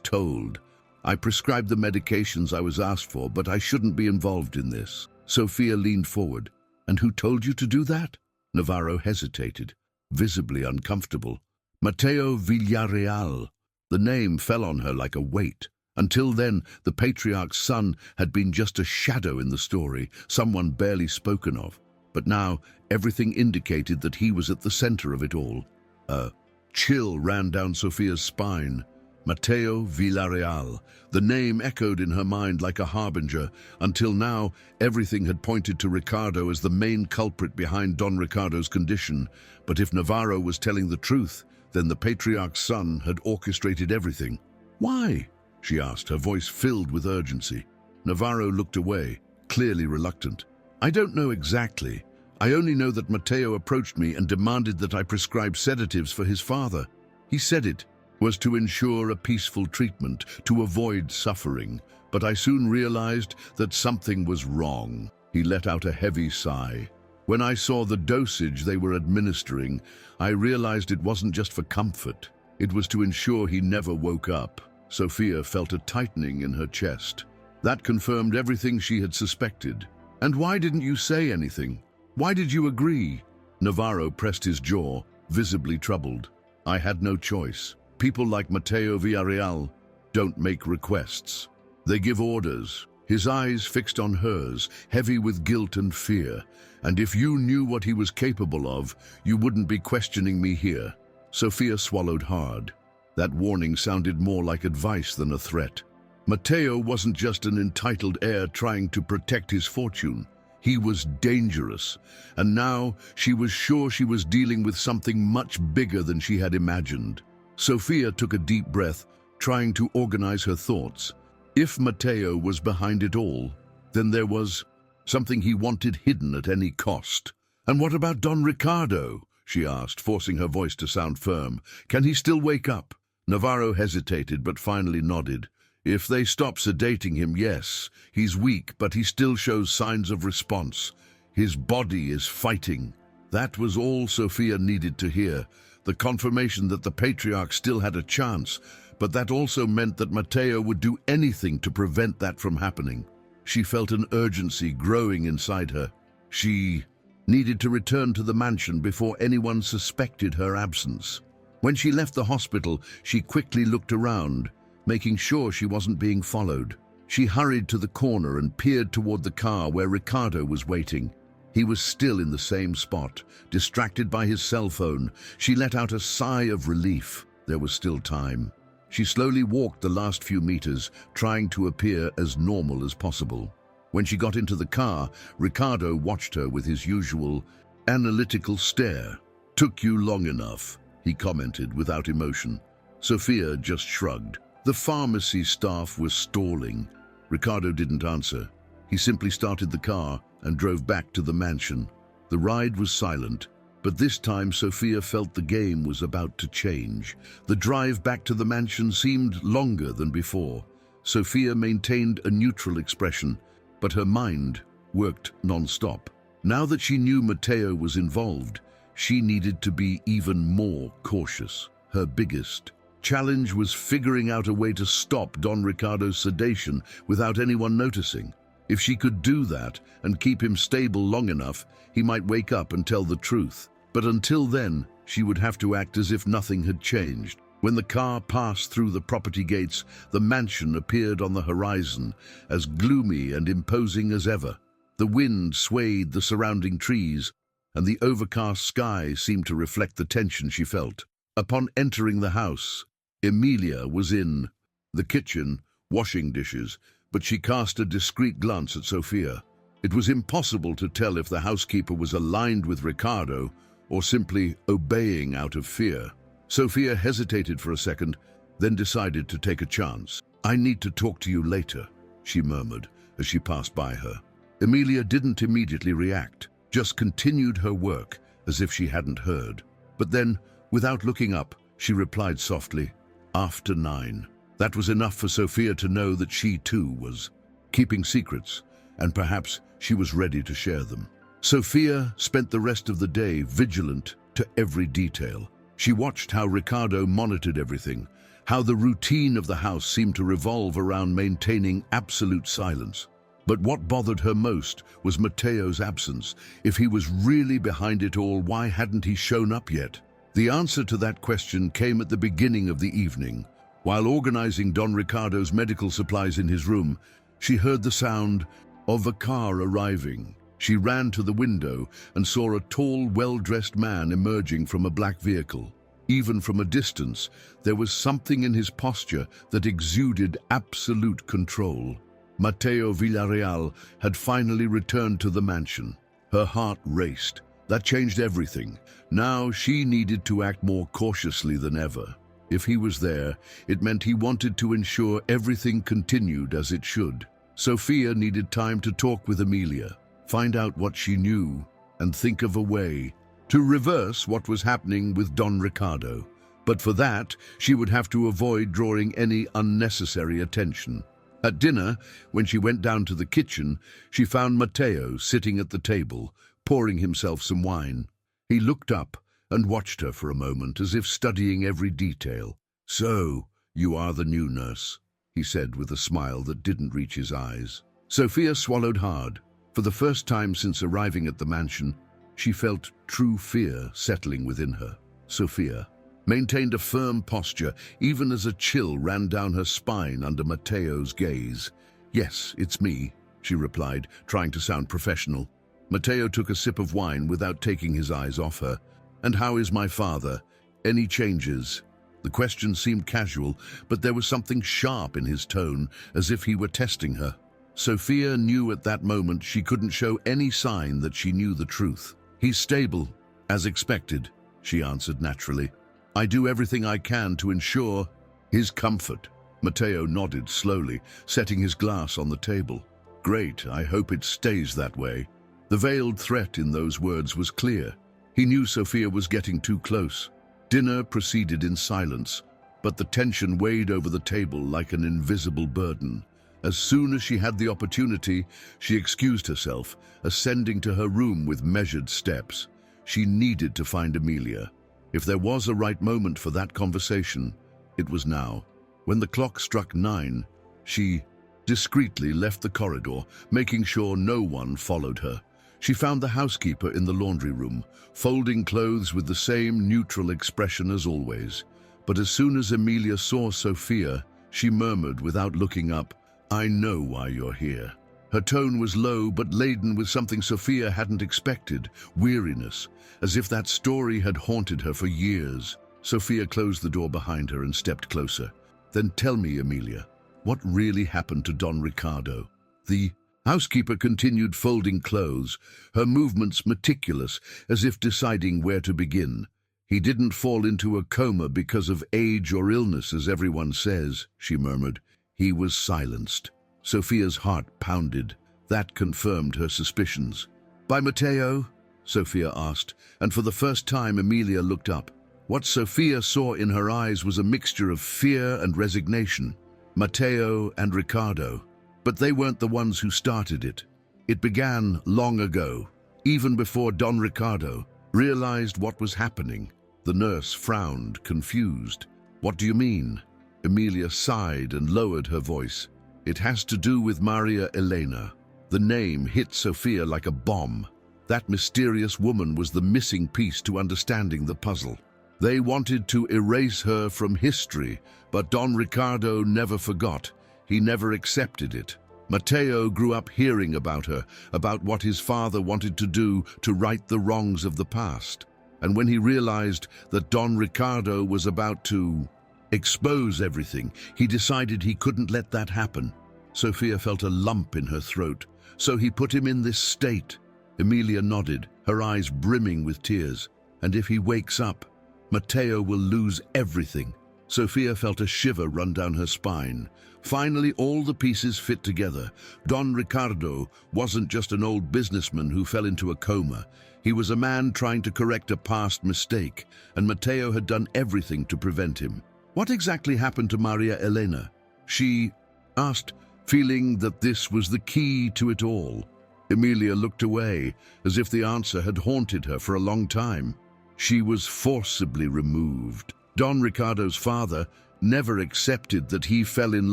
told. I prescribed the medications I was asked for, but I shouldn't be involved in this." Sofía leaned forward. "And who told you to do that?" Navarro hesitated, visibly uncomfortable. "Mateo Villarreal." The name fell on her like a weight. Until then, the patriarch's son had been just a shadow in the story, someone barely spoken of. But now, everything indicated that he was at the center of it all. A chill ran down Sofia's spine. Mateo Villarreal. The name echoed in her mind like a harbinger. Until now, everything had pointed to Ricardo as the main culprit behind Don Ricardo's condition. But if Navarro was telling the truth, then the patriarch's son had orchestrated everything. "Why?" she asked, her voice filled with urgency. Navarro looked away, clearly reluctant. "I don't know exactly. I only know that Mateo approached me and demanded that I prescribe sedatives for his father. He said it was to ensure a peaceful treatment, to avoid suffering. But I soon realized that something was wrong." He let out a heavy sigh. "When I saw the dosage they were administering, I realized it wasn't just for comfort. It was to ensure he never woke up." Sofía felt a tightening in her chest. That confirmed everything she had suspected. "And why didn't you say anything? Why did you agree?" Navarro pressed his jaw, visibly troubled. "I had no choice. People like Mateo Villarreal don't make requests. They give orders." His eyes fixed on hers, heavy with guilt and fear. "And if you knew what he was capable of, you wouldn't be questioning me here." Sofía swallowed hard. That warning sounded more like advice than a threat. Mateo wasn't just an entitled heir trying to protect his fortune. He was dangerous, and now she was sure she was dealing with something much bigger than she had imagined. Sofía took a deep breath, trying to organize her thoughts. If Mateo was behind it all, then there was something he wanted hidden at any cost. "And what about Don Ricardo?" she asked, forcing her voice to sound firm. "Can he still wake up?" Navarro hesitated, but finally nodded. "If they stop sedating him, yes. He's weak, but he still shows signs of response. His body is fighting." That was all Sofía needed to hear, the confirmation that the patriarch still had a chance, but that also meant that Mateo would do anything to prevent that from happening. She felt an urgency growing inside her. She needed to return to the mansion before anyone suspected her absence. When she left the hospital, she quickly looked around, making sure she wasn't being followed. She hurried to the corner and peered toward the car where Ricardo was waiting. He was still in the same spot, distracted by his cell phone. She let out a sigh of relief. There was still time. She slowly walked the last few meters, trying to appear as normal as possible. When she got into the car, Ricardo watched her with his usual analytical stare. "Took you long enough," he commented without emotion. Sofía just shrugged. The pharmacy staff was stalling. Ricardo didn't answer. He simply started the car and drove back to the mansion. The ride was silent, but this time Sofía felt the game was about to change. The drive back to the mansion seemed longer than before. Sofía maintained a neutral expression, but her mind worked non-stop. Now that she knew Mateo was involved, she needed to be even more cautious. Her biggest challenge was figuring out a way to stop Don Ricardo's sedation without anyone noticing. If she could do that and keep him stable long enough, he might wake up and tell the truth. But until then, she would have to act as if nothing had changed. When the car passed through the property gates, the mansion appeared on the horizon, as gloomy and imposing as ever. The wind swayed the surrounding trees, and the overcast sky seemed to reflect the tension she felt. Upon entering the house, Emilia was in the kitchen, washing dishes, but she cast a discreet glance at Sofía. It was impossible to tell if the housekeeper was aligned with Ricardo or simply obeying out of fear. Sofía hesitated for a second, then decided to take a chance. "I need to talk to you later," she murmured as she passed by her. Emilia didn't immediately react, just continued her work as if she hadn't heard. But then, without looking up, she replied softly, "After 9. That was enough for Sofía to know that she too was keeping secrets, and perhaps she was ready to share them. Sofía spent the rest of the day vigilant to every detail. She watched how Ricardo monitored everything, how the routine of the house seemed to revolve around maintaining absolute silence. But what bothered her most was Mateo's absence. If he was really behind it all, why hadn't he shown up yet? The answer to that question came at the beginning of the evening. While organizing Don Ricardo's medical supplies in his room, she heard the sound of a car arriving. She ran to the window and saw a tall, well-dressed man emerging from a black vehicle. Even from a distance, there was something in his posture that exuded absolute control. Mateo Villarreal had finally returned to the mansion. Her heart raced. That changed everything. Now she needed to act more cautiously than ever. If he was there, it meant he wanted to ensure everything continued as it should. Sofía needed time to talk with Emilia, find out what she knew, and think of a way to reverse what was happening with Don Ricardo. But for that, she would have to avoid drawing any unnecessary attention. At dinner, when she went down to the kitchen, she found Mateo sitting at the table, pouring himself some wine. He looked up and watched her for a moment, as if studying every detail. "So, you are the new nurse," he said with a smile that didn't reach his eyes. Sofía swallowed hard. For the first time since arriving at the mansion, she felt true fear settling within her. Sofía maintained a firm posture, even as a chill ran down her spine under Mateo's gaze. "Yes, it's me," she replied, trying to sound professional. Mateo took a sip of wine without taking his eyes off her. "And how is my father? Any changes?" The question seemed casual, but there was something sharp in his tone, as if he were testing her. Sofía knew at that moment she couldn't show any sign that she knew the truth. "He's stable, as expected," she answered naturally. "I do everything I can to ensure his comfort." Mateo nodded slowly, setting his glass on the table. "Great, I hope it stays that way." The veiled threat in those words was clear. He knew Sofía was getting too close. Dinner proceeded in silence, but the tension weighed over the table like an invisible burden. As soon as she had the opportunity, she excused herself, ascending to her room with measured steps. She needed to find Emilia. If there was a right moment for that conversation, it was now. When the clock struck 9, she discreetly left the corridor, making sure no one followed her. She found the housekeeper in the laundry room, folding clothes with the same neutral expression as always. But as soon as Emilia saw Sofía, she murmured without looking up, "I know why you're here." Her tone was low but laden with something Sofía hadn't expected, weariness, as if that story had haunted her for years. Sofía closed the door behind her and stepped closer. "Then tell me, Emilia, what really happened to Don Ricardo?" The housekeeper continued folding clothes, her movements meticulous, as if deciding where to begin. "He didn't fall into a coma because of age or illness, as everyone says," she murmured. He was silenced. Sofía's heart pounded. That confirmed her suspicions. "By Mateo?" Sofía asked, and for the first time Emilia looked up. What Sofía saw in her eyes was a mixture of fear and resignation. Mateo and Ricardo. But they weren't the ones who started it. It began long ago, even before Don Ricardo realized what was happening. The nurse frowned, confused. "What do you mean?" Emilia sighed and lowered her voice. "It has to do with Maria Elena." The name hit Sofía like a bomb. That mysterious woman was the missing piece to understanding the puzzle. They wanted to erase her from history, but Don Ricardo never forgot. He never accepted it. Mateo grew up hearing about her, about what his father wanted to do to right the wrongs of the past. And when he realized that Don Ricardo was about to expose everything, he decided he couldn't let that happen. Sofía felt a lump in her throat. "So he put him in this state." Emilia nodded, her eyes brimming with tears. "And if he wakes up, Mateo will lose everything." Sofía felt a shiver run down her spine. Finally, all the pieces fit together. Don Ricardo wasn't just an old businessman who fell into a coma. He was a man trying to correct a past mistake, and Mateo had done everything to prevent him. "What exactly happened to Maria Elena?" she asked, feeling that this was the key to it all. Emilia looked away, as if the answer had haunted her for a long time. She was forcibly removed. Don Ricardo's father never accepted that he fell in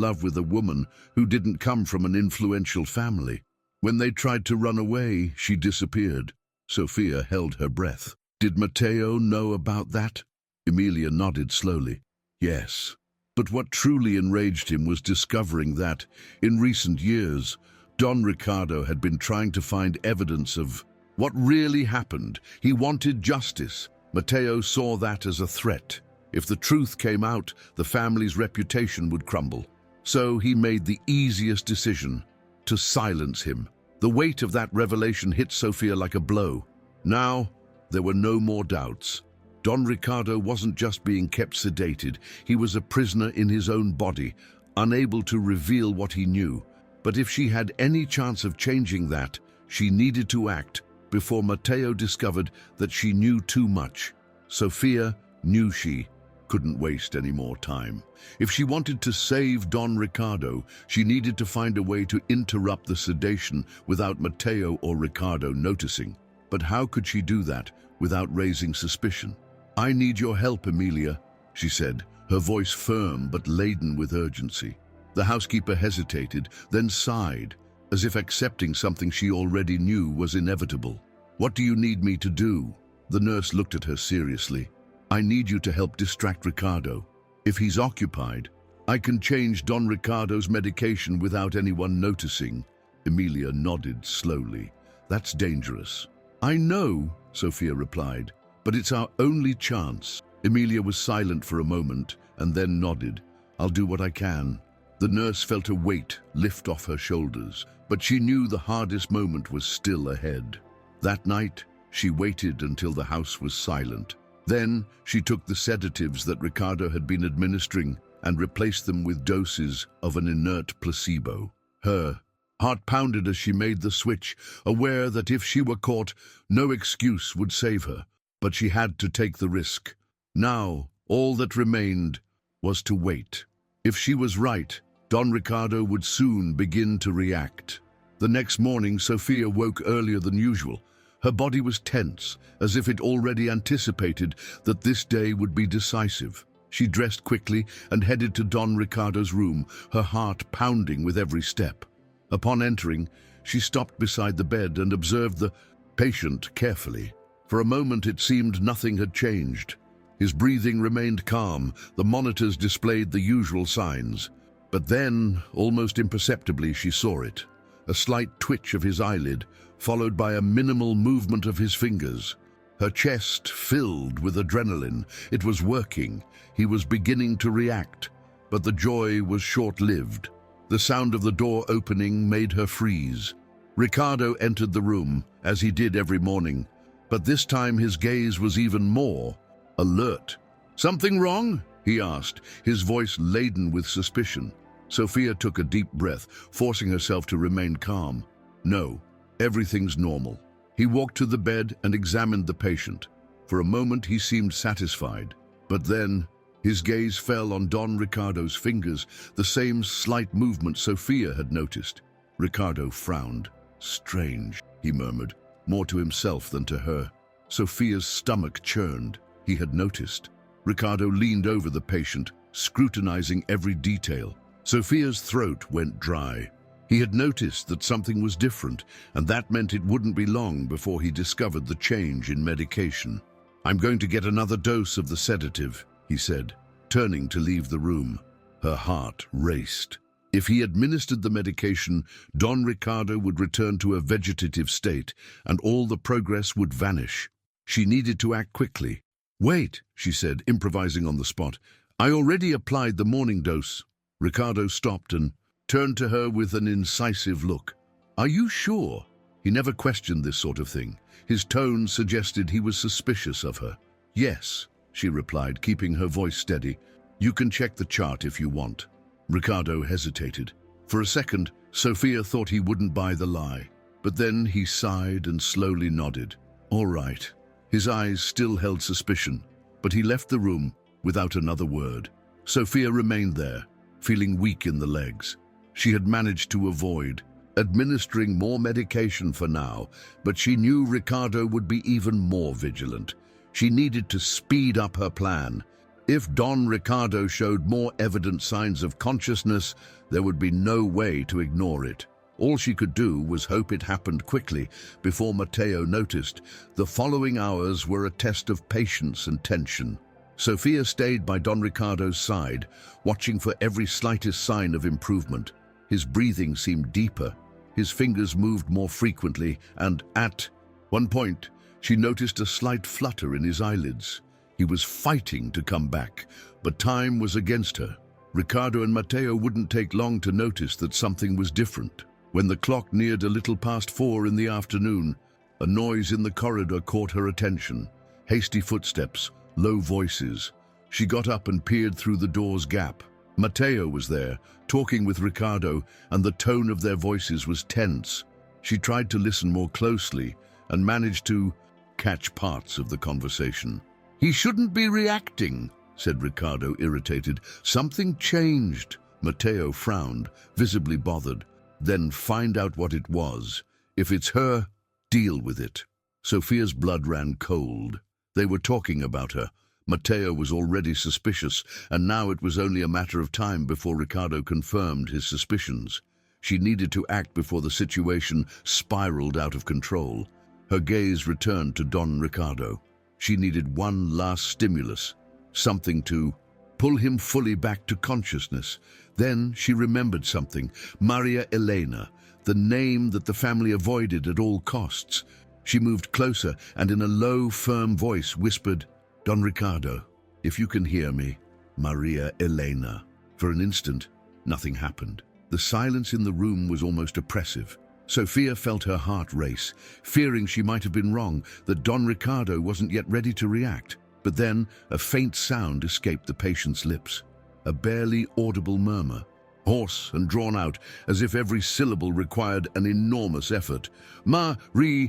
love with a woman who didn't come from an influential family. When they tried to run away, she disappeared. Sofía held her breath. "Did Mateo know about that?" Emilia nodded slowly. "Yes. But what truly enraged him was discovering that, in recent years, Don Ricardo had been trying to find evidence of what really happened. He wanted justice. Matteo saw that as a threat. If the truth came out, the family's reputation would crumble. So he made the easiest decision: to silence him. The weight of that revelation hit Sofía like a blow. Now, there were no more doubts. Don Ricardo wasn't just being kept sedated, he was a prisoner in his own body, unable to reveal what he knew. But if she had any chance of changing that, she needed to act before Matteo discovered that she knew too much. Sofía knew she couldn't waste any more time. If she wanted to save Don Ricardo, she needed to find a way to interrupt the sedation without Matteo or Ricardo noticing. But how could she do that without raising suspicion? "I need your help, Emilia," she said, her voice firm but laden with urgency. The housekeeper hesitated, then sighed, as if accepting something she already knew was inevitable. "What do you need me to do?" The nurse looked at her seriously. "I need you to help distract Ricardo. If he's occupied, I can change Don Ricardo's medication without anyone noticing." Emilia nodded slowly. "That's dangerous." "I know," Sofía replied, "but it's our only chance." Emilia was silent for a moment and then nodded. "I'll do what I can." The nurse felt a weight lift off her shoulders, but she knew the hardest moment was still ahead. That night, she waited until the house was silent. Then she took the sedatives that Ricardo had been administering and replaced them with doses of an inert placebo. Her heart pounded as she made the switch, aware that if she were caught, no excuse would save her. But she had to take the risk. Now, all that remained was to wait. If she was right, Don Ricardo would soon begin to react. The next morning, Sofía woke earlier than usual. Her body was tense, as if it already anticipated that this day would be decisive. She dressed quickly and headed to Don Ricardo's room, her heart pounding with every step. Upon entering, she stopped beside the bed and observed the patient carefully. For a moment it seemed nothing had changed. His breathing remained calm, the monitors displayed the usual signs. But then, almost imperceptibly, she saw it. A slight twitch of his eyelid, followed by a minimal movement of his fingers. Her chest filled with adrenaline. It was working. He was beginning to react. But the joy was short-lived. The sound of the door opening made her freeze. Ricardo entered the room, as he did every morning. But this time his gaze was even more alert. "Something wrong?" he asked, his voice laden with suspicion. Sofía took a deep breath, forcing herself to remain calm. "No, everything's normal." He walked to the bed and examined the patient. For a moment he seemed satisfied, but then his gaze fell on Don Ricardo's fingers, the same slight movement Sofía had noticed. Ricardo frowned. "Strange," he murmured, more to himself than to her. Sofía's stomach churned. He had noticed. Ricardo leaned over the patient, scrutinizing every detail. Sofía's throat went dry. He had noticed that something was different, and that meant it wouldn't be long before he discovered the change in medication. "I'm going to get another dose of the sedative," he said, turning to leave the room. Her heart raced. If he administered the medication, Don Ricardo would return to a vegetative state, and all the progress would vanish. She needed to act quickly. "Wait," she said, improvising on the spot. "I already applied the morning dose." Ricardo stopped and turned to her with an incisive look. "Are you sure?" He never questioned this sort of thing. His tone suggested he was suspicious of her. "Yes," she replied, keeping her voice steady. "You can check the chart if you want." Ricardo hesitated. For a second, Sofía thought he wouldn't buy the lie. But then he sighed and slowly nodded. "All right." His eyes still held suspicion, but he left the room without another word. Sofía remained there, feeling weak in the legs. She had managed to avoid administering more medication for now, but she knew Ricardo would be even more vigilant. She needed to speed up her plan. If Don Ricardo showed more evident signs of consciousness, there would be no way to ignore it. All she could do was hope it happened quickly before Matteo noticed. The following hours were a test of patience and tension. Sofía stayed by Don Ricardo's side, watching for every slightest sign of improvement. His breathing seemed deeper, His fingers moved more frequently, and at one point, she noticed a slight flutter in his eyelids. He was fighting to come back, but time was against her. Ricardo and Matteo wouldn't take long to notice that something was different. When the clock neared a little past 4 in the afternoon, a noise in the corridor caught her attention. Hasty footsteps, low voices. She got up and peered through the door's gap. Matteo was there, talking with Ricardo, and the tone of their voices was tense. She tried to listen more closely and managed to catch parts of the conversation. "He shouldn't be reacting," said Ricardo, irritated. "Something changed." Matteo frowned, visibly bothered. "Then find out what it was. If it's her, deal with it." Sofia's blood ran cold. They were talking about her. Matteo was already suspicious, and now it was only a matter of time before Ricardo confirmed his suspicions. She needed to act before the situation spiraled out of control. Her gaze returned to Don Ricardo. She needed one last stimulus, something to pull him fully back to consciousness. Then she remembered something. Maria Elena, the name that the family avoided at all costs. She moved closer and in a low, firm voice whispered, "Don Ricardo, if you can hear me, Maria Elena." For an instant, nothing happened. The silence in the room was almost oppressive. Sofía felt her heart race, fearing she might have been wrong, that Don Ricardo wasn't yet ready to react. But then a faint sound escaped the patient's lips, a barely audible murmur, hoarse and drawn out, as if every syllable required an enormous effort. The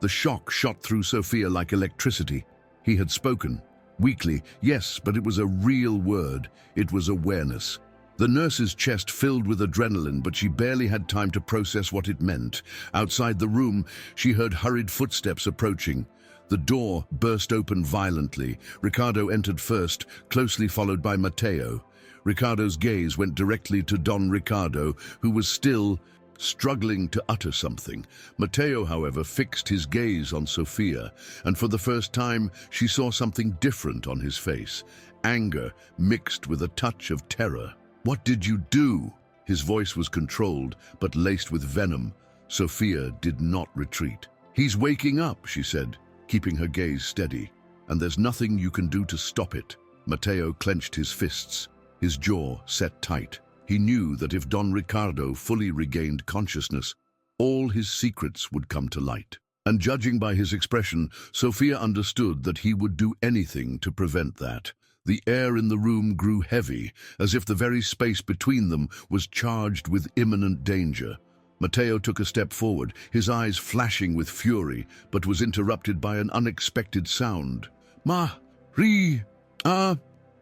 shock shot through Sofía like electricity. He had spoken, weakly, yes, but it was a real word. It was awareness. The nurse's chest filled with adrenaline, but she barely had time to process what it meant. Outside the room, she heard hurried footsteps approaching. The door burst open violently. Ricardo entered first, closely followed by Matteo. Ricardo's gaze went directly to Don Ricardo, who was still struggling to utter something. Matteo, however, fixed his gaze on Sofía, and for the first time she saw something different on his face. Anger mixed with a touch of terror. "What did you do?" His voice was controlled, but laced with venom. Sofía did not retreat. "He's waking up," she said, keeping her gaze steady. "And there's nothing you can do to stop it." Matteo clenched his fists, his jaw set tight. He knew that if Don Ricardo fully regained consciousness, all his secrets would come to light. And judging by his expression, Sofía understood that he would do anything to prevent that. The air in the room grew heavy, as if the very space between them was charged with imminent danger. Matteo took a step forward, his eyes flashing with fury, but was interrupted by an unexpected sound.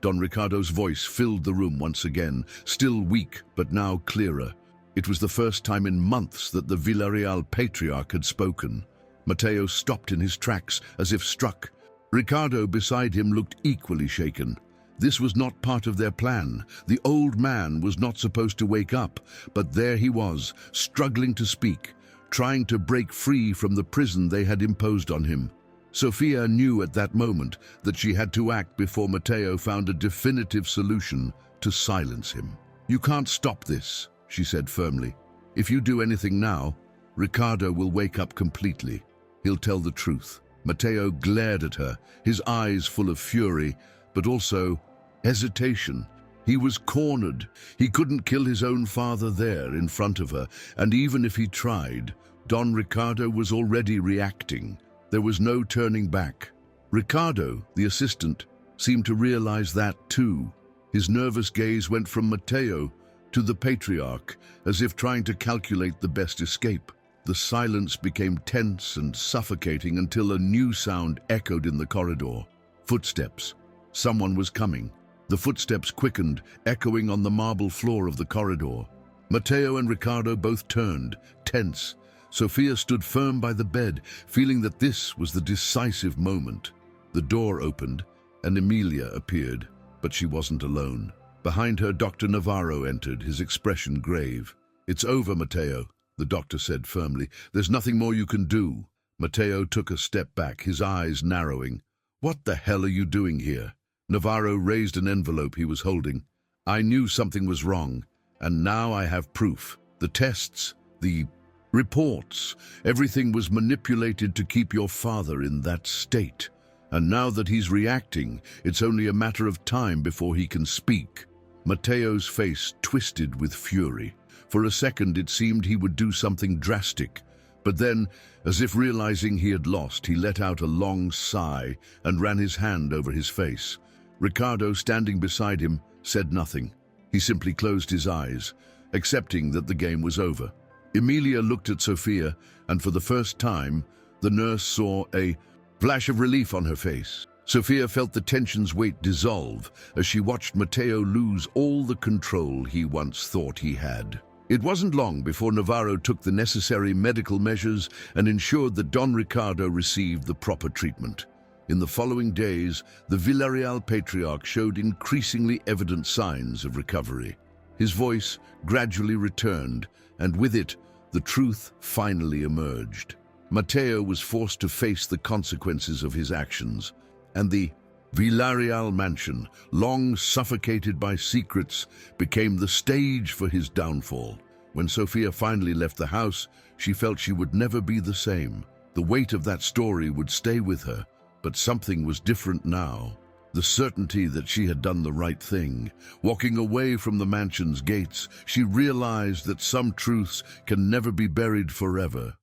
Don Ricardo's voice filled the room once again, still weak but now clearer. It was the first time in months that the Villarreal patriarch had spoken. Matteo stopped in his tracks, as if struck. Ricardo beside him looked equally shaken. This was not part of their plan. The old man was not supposed to wake up, but there he was, struggling to speak, trying to break free from the prison they had imposed on him. Sofía knew at that moment that she had to act before Matteo found a definitive solution to silence him. "You can't stop this," she said firmly. "If you do anything now, Ricardo will wake up completely. He'll tell the truth." Matteo glared at her, his eyes full of fury, but also hesitation. He was cornered. He couldn't kill his own father there in front of her, and even if he tried, Don Ricardo was already reacting. There was no turning back. Ricardo, the assistant, seemed to realize that too. His nervous gaze went from Matteo to the patriarch, as if trying to calculate the best escape. The silence became tense and suffocating until a new sound echoed in the corridor. Footsteps. Someone was coming. The footsteps quickened, echoing on the marble floor of the corridor. Matteo and Ricardo both turned, tense. Sofía stood firm by the bed, feeling that this was the decisive moment. The door opened, and Emilia appeared, but she wasn't alone. Behind her, Dr. Navarro entered, his expression grave. "It's over, Matteo," the doctor said firmly. "There's nothing more you can do." Matteo took a step back, his eyes narrowing. "What the hell are you doing here?" Navarro raised an envelope he was holding. "I knew something was wrong, and now I have proof. The tests, The reports, everything was manipulated to keep your father in that state. And now that he's reacting, it's only a matter of time before he can speak. Matteo's face twisted with fury. For a second it seemed he would do something drastic, but then, as if realizing he had lost, he let out a long sigh and ran his hand over his face. Ricardo, standing beside him, said nothing. He simply closed his eyes, accepting that the game was over. Emilia looked at Sofía, and for the first time, the nurse saw a flash of relief on her face. Sofía felt the tension's weight dissolve as she watched Matteo lose all the control he once thought he had. It wasn't long before Navarro took the necessary medical measures and ensured that Don Ricardo received the proper treatment. In the following days, the Villarreal patriarch showed increasingly evident signs of recovery. His voice gradually returned, and with it, the truth finally emerged. Matteo was forced to face the consequences of his actions, and the Villarreal mansion, long suffocated by secrets, became the stage for his downfall. When Sofía finally left the house, she felt she would never be the same. The weight of that story would stay with her, but something was different now. The certainty that she had done the right thing. Walking away from the mansion's gates, she realized that some truths can never be buried forever.